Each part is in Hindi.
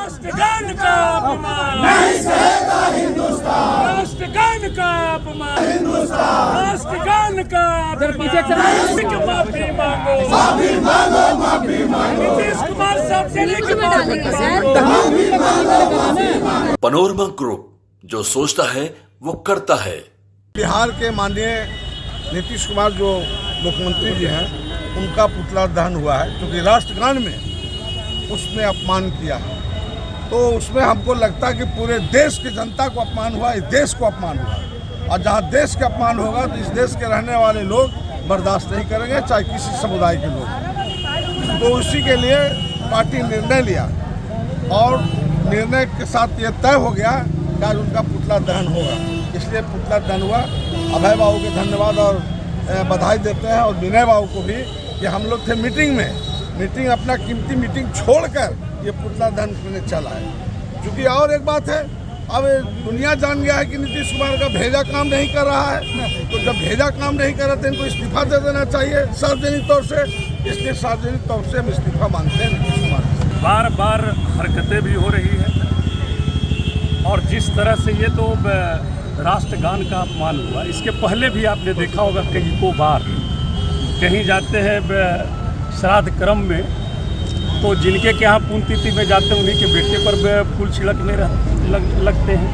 राष्ट्रगान का अपमान नहीं सहेगा हिंदुस्तान। राष्ट्रगान का अपमान राष्ट्रगान का माफी मांगो माफी मांगो माफी मांगो नीतीश कुमार साहब से लेके पनोरमा ग्रुप, जो सोचता है वो करता है। बिहार के माननीय नीतीश कुमार जो मुख्यमंत्री जी हैं, उनका पुतला दहन हुआ है, क्योंकि राष्ट्रगान में उसने अपमान किया है। तो उसमें हमको लगता है कि पूरे देश की जनता को अपमान हुआ, इस देश को अपमान हुआ। और जहाँ देश का अपमान होगा तो इस देश के रहने वाले लोग बर्दाश्त नहीं करेंगे, चाहे किसी समुदाय के लोग। तो उसी के लिए पार्टी निर्णय लिया और निर्णय के साथ ये तय हो गया कि आज उनका पुतला दहन होगा। इसलिए पुतला दहन हुआ। अभय बाबू के धन्यवाद और बधाई देते हैं, और विनय बाबू को भी कि हम लोग थे मीटिंग अपना कीमती मीटिंग छोड़कर ये पुतला दहन करने चला है। क्योंकि और एक बात है, अब दुनिया जान गया है कि नीतीश कुमार का भेजा काम नहीं कर रहा है। तो जब भेजा काम नहीं कर रहे थे, इनको इस्तीफा दे देना चाहिए सार्वजनिक तौर से। इसलिए सार्वजनिक तौर से हम इस्तीफा मांगते हैं नीतीश कुमार से। बार बार हरकतें भी हो रही है, और जिस तरह से ये तो राष्ट्रगान का अपमान हुआ, इसके पहले भी आपने देखा होगा कहीं को बार कहीं जाते हैं श्राद्ध क्रम में, तो जिनके के यहाँ पुण्यतिथि में जाते हैं उन्हीं के बेटे पर फूल छिड़कने लगते हैं।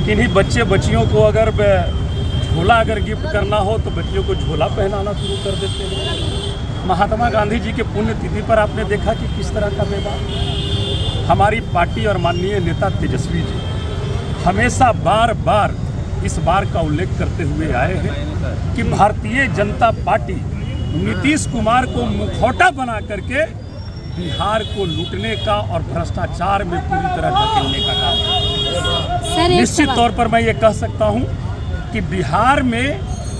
किन्हीं बच्चे बच्चियों को अगर झोला अगर गिफ्ट करना हो तो बच्चियों को झोला पहनाना शुरू कर देते हैं। महात्मा गांधी जी के पुण्यतिथि पर आपने देखा कि किस तरह का व्यवहार। हमारी पार्टी और माननीय नेता तेजस्वी जी हमेशा बार बार इस बार का उल्लेख करते हुए आए हैं कि भारतीय जनता पार्टी नीतीश कुमार को मुखौटा बना करके बिहार को लूटने का और भ्रष्टाचार में पूरी तरह धकेलने का काम। निश्चित तौर पर मैं ये कह सकता हूँ कि बिहार में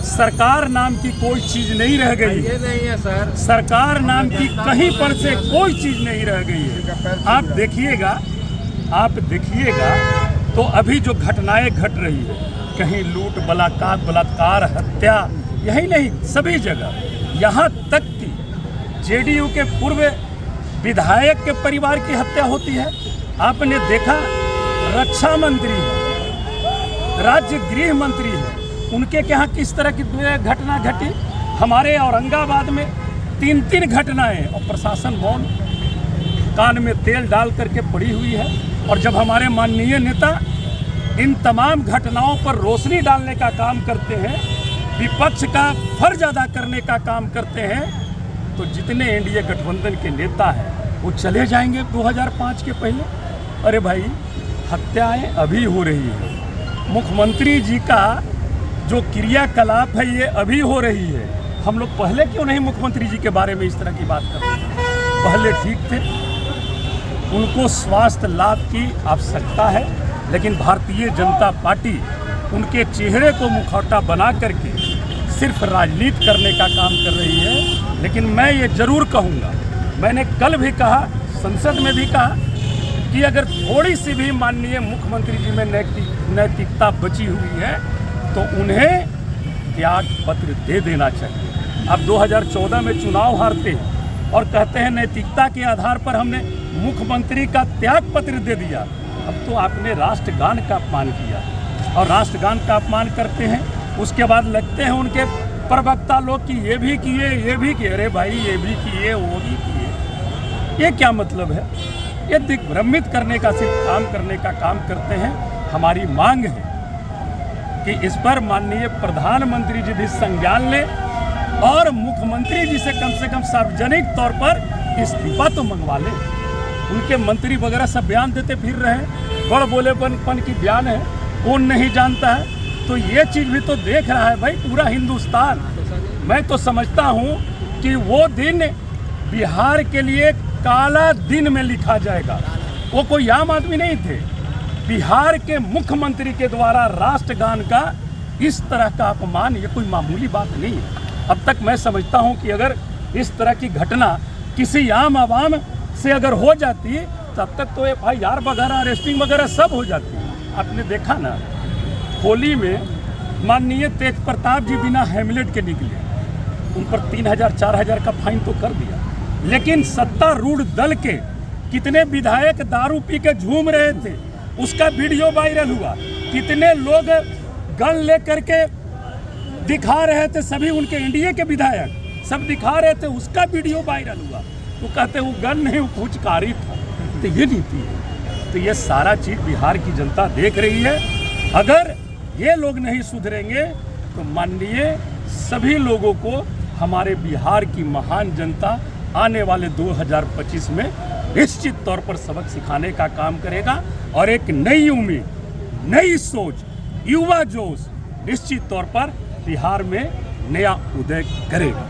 सरकार नाम की कोई चीज़ नहीं रह गई है। नहीं है सर, सरकार नाम की कहीं पर से कोई चीज़ नहीं रह गई है। आप देखिएगा तो अभी जो घटनाएं घट रही है, कहीं लूट, बलात्कार, हत्या, यही नहीं सभी जगह, यहाँ तक कि जेडीयू के पूर्व विधायक के परिवार की हत्या होती है। आपने देखा रक्षा मंत्री है, राज्य गृह मंत्री है, उनके यहाँ किस तरह की घटना घटी। हमारे औरंगाबाद में 3 घटनाएं, और प्रशासन मौन, कान में तेल डाल करके पड़ी हुई है। और जब हमारे माननीय नेता इन तमाम घटनाओं पर रोशनी डालने का काम करते हैं, विपक्ष का फर्ज अदा करने का काम करते हैं, तो जितने एनडीए गठबंधन के नेता हैं वो चले जाएंगे 2005 के पहले। अरे भाई, हत्याएं अभी हो रही है, मुख्यमंत्री जी का जो क्रियाकलाप है ये अभी हो रही है। हम लोग पहले क्यों नहीं मुख्यमंत्री जी के बारे में इस तरह की बात करते हैं? पहले ठीक थे, उनको स्वास्थ्य लाभ की आवश्यकता है, लेकिन भारतीय जनता पार्टी उनके चेहरे को मुखौटा बना करके सिर्फ राजनीति करने का काम कर रही है। लेकिन मैं ये जरूर कहूँगा, मैंने कल भी कहा, संसद में भी कहा, कि अगर थोड़ी सी भी माननीय मुख्यमंत्री जी में नैतिकता बची हुई है तो उन्हें त्याग पत्र दे देना चाहिए। अब 2014 में चुनाव हारते हैं और कहते हैं नैतिकता के आधार पर हमने मुख्यमंत्री का त्याग पत्र दे दिया। अब तो आपने राष्ट्रगान का अपमान किया, और राष्ट्रगान का अपमान करते हैं, उसके बाद लगते हैं उनके प्रवक्ता लोग कि ये भी किए। अरे भाई, ये भी किए, वो भी किए, ये क्या मतलब है? ये दिग्भ्रमित करने का, सिर्फ काम करने का काम करते हैं। हमारी मांग है कि इस पर माननीय प्रधानमंत्री जी भी संज्ञान लें और मुख्यमंत्री जी से कम सार्वजनिक तौर पर इस्तीफा तो मंगवा लें। उनके मंत्री वगैरह सब बयान देते फिर रहे हैं, बड़ बोलेपन की बयान है, कौन नहीं जानता है। तो ये चीज़ भी तो देख रहा है भाई पूरा हिंदुस्तान। मैं तो समझता हूँ कि वो दिन बिहार के लिए काला दिन में लिखा जाएगा। वो कोई आम आदमी नहीं थे, बिहार के मुख्यमंत्री के द्वारा राष्ट्रगान का इस तरह का अपमान, ये कोई मामूली बात नहीं है। अब तक मैं समझता हूँ कि अगर इस तरह की घटना किसी आम आवाम से अगर हो जाती तब तक तो FIR वगैरह, अरेस्टिंग वगैरह सब हो जाती है। आपने देखा ना, होली में माननीय तेज प्रताप जी बिना हेमलेट के निकले, उन पर 3000-4000 का फाइन तो कर दिया, लेकिन सत्तारूढ़ दल के कितने विधायक दारू पी के झूम रहे थे, उसका वीडियो वायरल हुआ। कितने लोग गन लेकर के दिखा रहे थे, सभी उनके एनडीए के विधायक सब दिखा रहे थे, उसका वीडियो वायरल हुआ। वो कहते वो गन नहीं, वो फुचकारी था। तो ये नीति है। तो ये सारा चीज़ बिहार की जनता देख रही है। अगर ये लोग नहीं सुधरेंगे तो माननीय सभी लोगों को हमारे बिहार की महान जनता आने वाले 2025 में निश्चित तौर पर सबक सिखाने का काम करेगा और एक नई उम्मीद, नई सोच, युवा जोश निश्चित तौर पर बिहार में नया उदय करेगा।